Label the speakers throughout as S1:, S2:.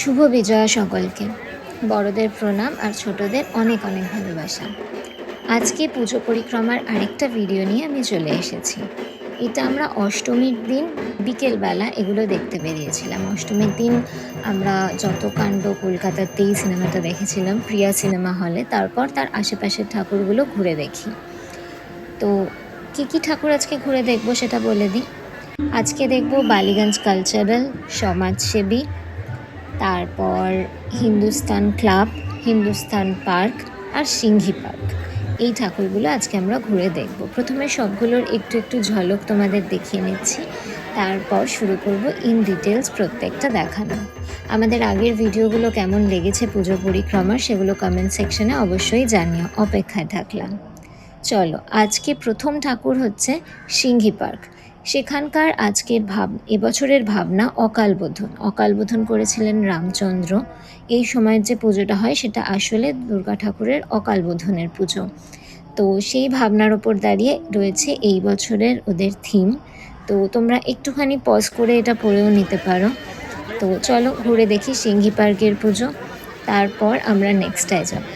S1: শুভ বিজয়া সকলকে। বড়দের প্রণাম আর ছোটদের অনেক অনেক ভালোবাসা। আজকে পুজো পরিক্রমার আরেকটা ভিডিও নিয়ে আমি চলে এসেছি। এটা আমরা অষ্টমীর দিন বিকেলবেলা এগুলো দেখতে বেরিয়েছিলাম। অষ্টমীর দিন আমরা যত কাণ্ড কলকাতাতেই সিনেমাটা দেখেছিলাম প্রিয়া সিনেমা হলে। তারপর তার আশেপাশের ঠাকুরগুলো ঘুরে দেখি। তো কী ঠাকুর আজকে ঘুরে দেখব সেটা বলে দিই। আজকে দেখব বালিগঞ্জ কালচারাল, সমাজসেবী, তারপর হিন্দুস্তান ক্লাব, হিন্দুস্তান পার্ক আর সিংহি পার্ক। এই ঠাকুরগুলো আজকে আমরা ঘুরে দেখব। প্রথমে সবগুলোর একটু একটু ঝলক তোমাদের দেখিয়ে নিচ্ছি, তারপর শুরু করব ইন ডিটেলস প্রত্যেকটা দেখানো। আমাদের আগের ভিডিওগুলো কেমন লেগেছে পুজো পরিক্রমার সেগুলো কমেন্ট সেকশনে অবশ্যই জানিও, অপেক্ষায় থাকলাম। চলো, আজকে প্রথম ঠাকুর হচ্ছে সিংহি পার্ক। সেখানকার আজকের এবছরের ভাবনা অকালবোধন করেছিলেন রামচন্দ্র। এই সময়ের যে পুজোটা হয় সেটা আসলে দুর্গা ঠাকুরের অকালবোধনের পুজো। তো সেই ভাবনার ওপর দাঁড়িয়ে রয়েছে এই বছরের ওদের থিম। তো তোমরা একটুখানি পজ করে এটা পড়েও নিতে পারো। তো চলো ঘুরে দেখি সিংহি পার্কের পুজো, তারপর আমরা নেক্সটায় যাব।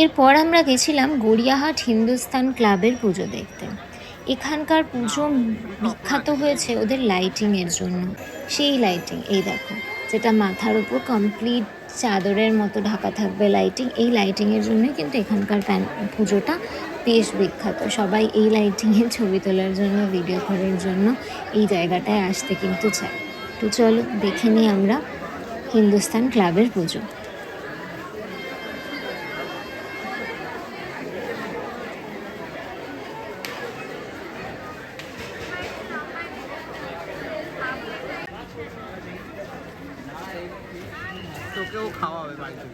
S1: এরপর আমরা গেছিলাম গড়িয়াহাট হিন্দুস্তান ক্লাবের পুজো দেখতে। এখানকার পুজো বিখ্যাত হয়েছে ওদের লাইটিংয়ের জন্য। সেই লাইটিং এই দেখো, যেটা মাথার উপর কমপ্লিট চাদরের মতো ঢাকা থাকবে লাইটিং, এই লাইটিংয়ের জন্যই কিন্তু এখানকার পুজোটা বেশ বিখ্যাত। সবাই এই লাইটিংয়ে ছবি তোলার জন্য, ভিডিও করার জন্য এই জায়গাটায় আসতে কিন্তু চায়। তো চলো দেখে নিই আমরা হিন্দুস্তান ক্লাবের পুজো।
S2: তোকেও খাওয়াবে বাড়িতে।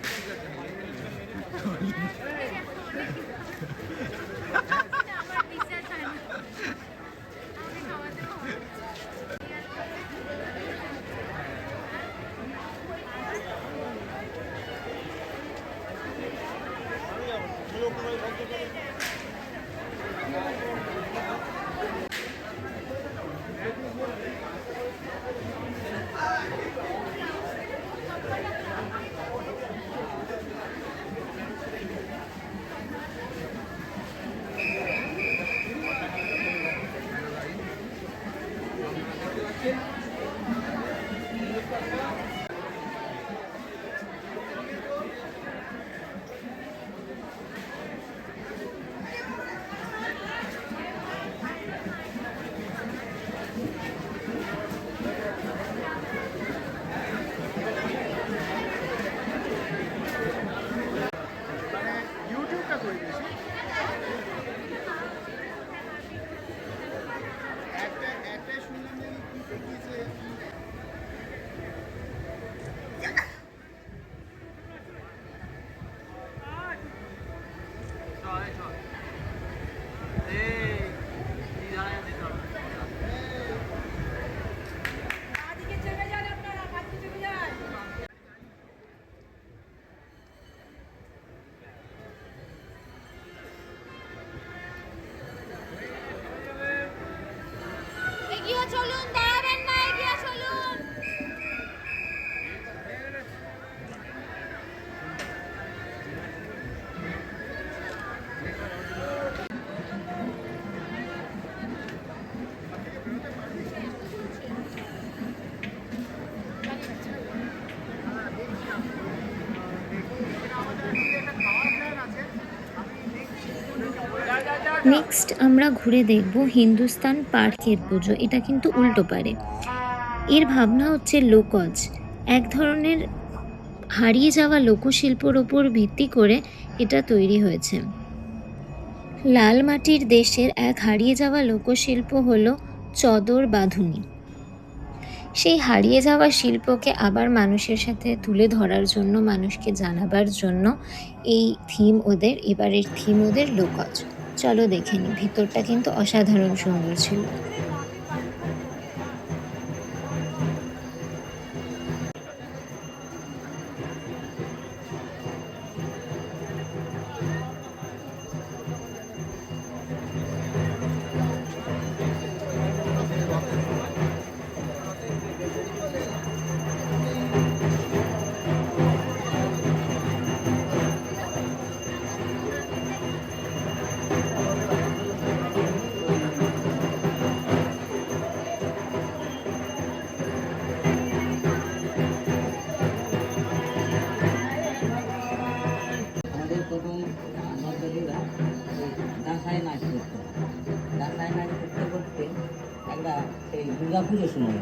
S1: নেক্সট আমরা ঘুরে দেখব হিন্দুস্তান পার্কের পুজো। এটা কিন্তু উল্টো পারে। এর ভাবনা হচ্ছে লোকজ, এক ধরনের হারিয়ে যাওয়া লোকশিল্পর ওপর ভিত্তি করে এটা তৈরি হয়েছে। লাল মাটির দেশের এক হারিয়ে যাওয়া লোকশিল্প হলো চদর বাঁধুনি। সেই হারিয়ে যাওয়া শিল্পকে আবার মানুষের সাথে তুলে ধরার জন্য, মানুষকে জানাবার জন্য এই থিম ওদের, এবারের থিম ওদের লোকজ। চলো দেখে নিই, ভিতরটা কিন্তু অসাধারণ সুন্দর ছিল।
S3: আমাদের প্রথম নর্তকীরা ওই দাঁসায় নাচ করতো। দাঁসায় নাচ করতে করতে একটা সেই দুর্গা পুজোর সময়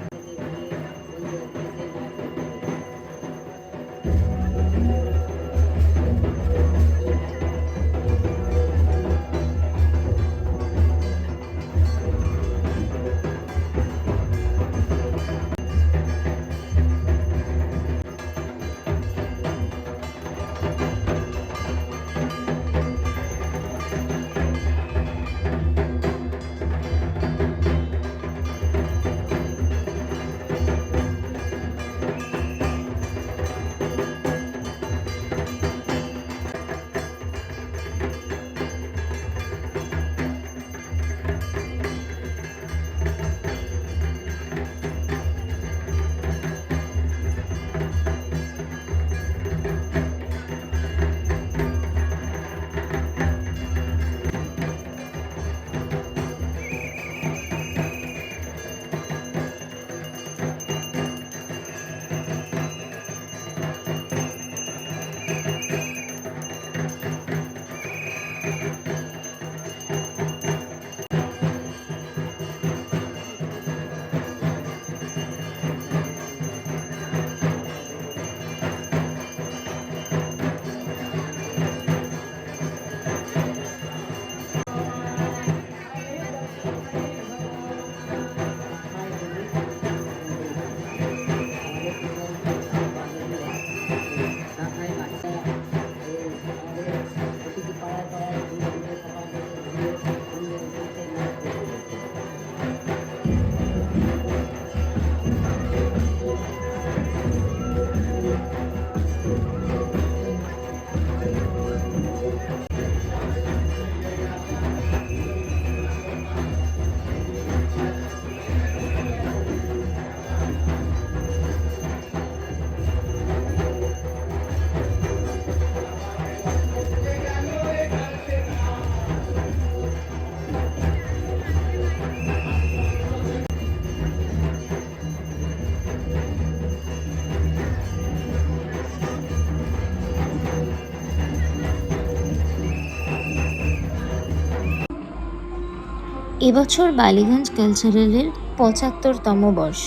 S1: এবছর বালিগঞ্জ কালচারালের ৭৫তম বর্ষ,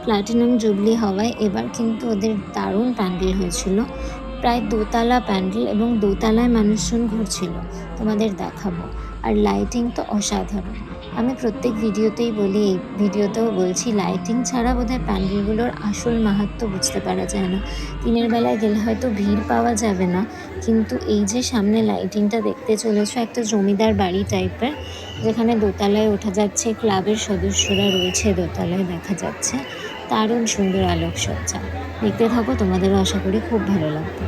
S1: প্লাটিনাম জুবলি হওয়ায় এবার কিন্তু ওদের দারুণ প্যান্ডেল হয়েছিল। প্রায় দোতলা প্যান্ডেল এবং দোতলায় মানুষজন ঘুরছিল, তোমাদের দেখাবো। আর লাইটিং তো অসাধারণ। আমি প্রত্যেক ভিডিওতেই বলি, এই ভিডিওতেও বলছি, লাইটিং ছাড়া বোধহয় প্যান্ডেলগুলোর আসল মাহাত্ম্য বুঝতে পারা যায় না। দিনের বেলায় গেলে হয়তো ভিড় পাওয়া যাবে না, কিন্তু এই যে সামনে লাইটিংটা দেখতে চলেছ, একটা জমিদার বাড়ি টাইপের, যেখানে দোতলায় ওঠা যাচ্ছে, ক্লাবের সদস্যরা রয়েছে দোতলায়, দেখা যাচ্ছে দারুণ সুন্দর আলোকসজ্জা। দেখতে থাকো, তোমাদেরও আশা করি খুব ভালো লাগবে।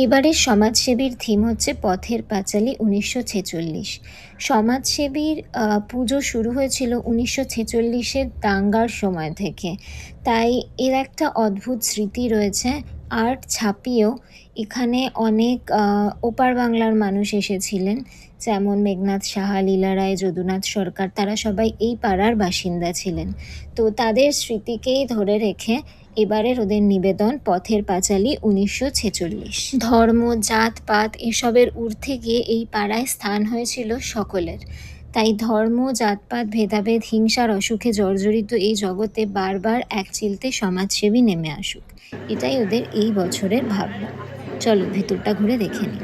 S1: এবারের সমাজসেবীর থিম হচ্ছে পথের পাঁচালী 1946। সমাজসেবীর পুজো শুরু হয়েছিল 1946-এর দাঙ্গার সময় থেকে। তাই এর একটা অদ্ভুত স্মৃতি রয়েছে। আর্ট ছাপিয়েও এখানে অনেক ওপার বাংলার মানুষ এসেছিলেন, যেমন মেঘনাদ সাহা, লীলা রায়, যদুনাথ সরকার, তারা সবাই এই পাড়ার বাসিন্দা ছিলেন। তো তাদের স্মৃতিকেই ধরে রেখে এবারের ওদের নিবেদন পথের পাঁচালী 1946। ধর্ম, জাতপাত এসবের ঊর্ধ্বে গিয়ে এই পাড়ায় স্থান হয়েছিল সকলের। তাই ধর্ম, জাতপাত, ভেদাভেদ, হিংসার অসুখে জর্জরিত এই জগতে বারবার এক চিলতে সমাজসেবী নেমে আসুক, এটাই ওদের এই বছরের ভাবনা। চলো ভেতরটা ঘুরে দেখে নিই।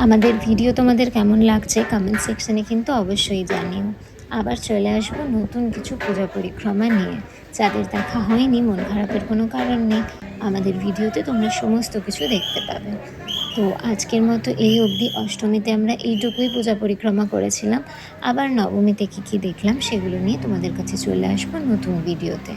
S1: আমাদের ভিডিও তোমাদের কেমন লাগছে কমেন্ট সেকশনে কিন্তু অবশ্যই জানিও। আবার চলে আসবো নতুন কিছু পূজা পরিক্রমা নিয়ে। যাদের দেখা হয়নি, মন খারাপের কোনো কারণ নেই, আমাদের ভিডিওতে তোমরা সমস্ত কিছু দেখতে পাবে। তো আজকের মতো এই অবধি। অষ্টমীতে আমরা এইটুকুই পূজা পরিক্রমা করেছিলাম। আবার নবমীতে কী কী দেখলাম সেগুলো নিয়ে তোমাদের কাছে চলে আসবো নতুন ভিডিওতে।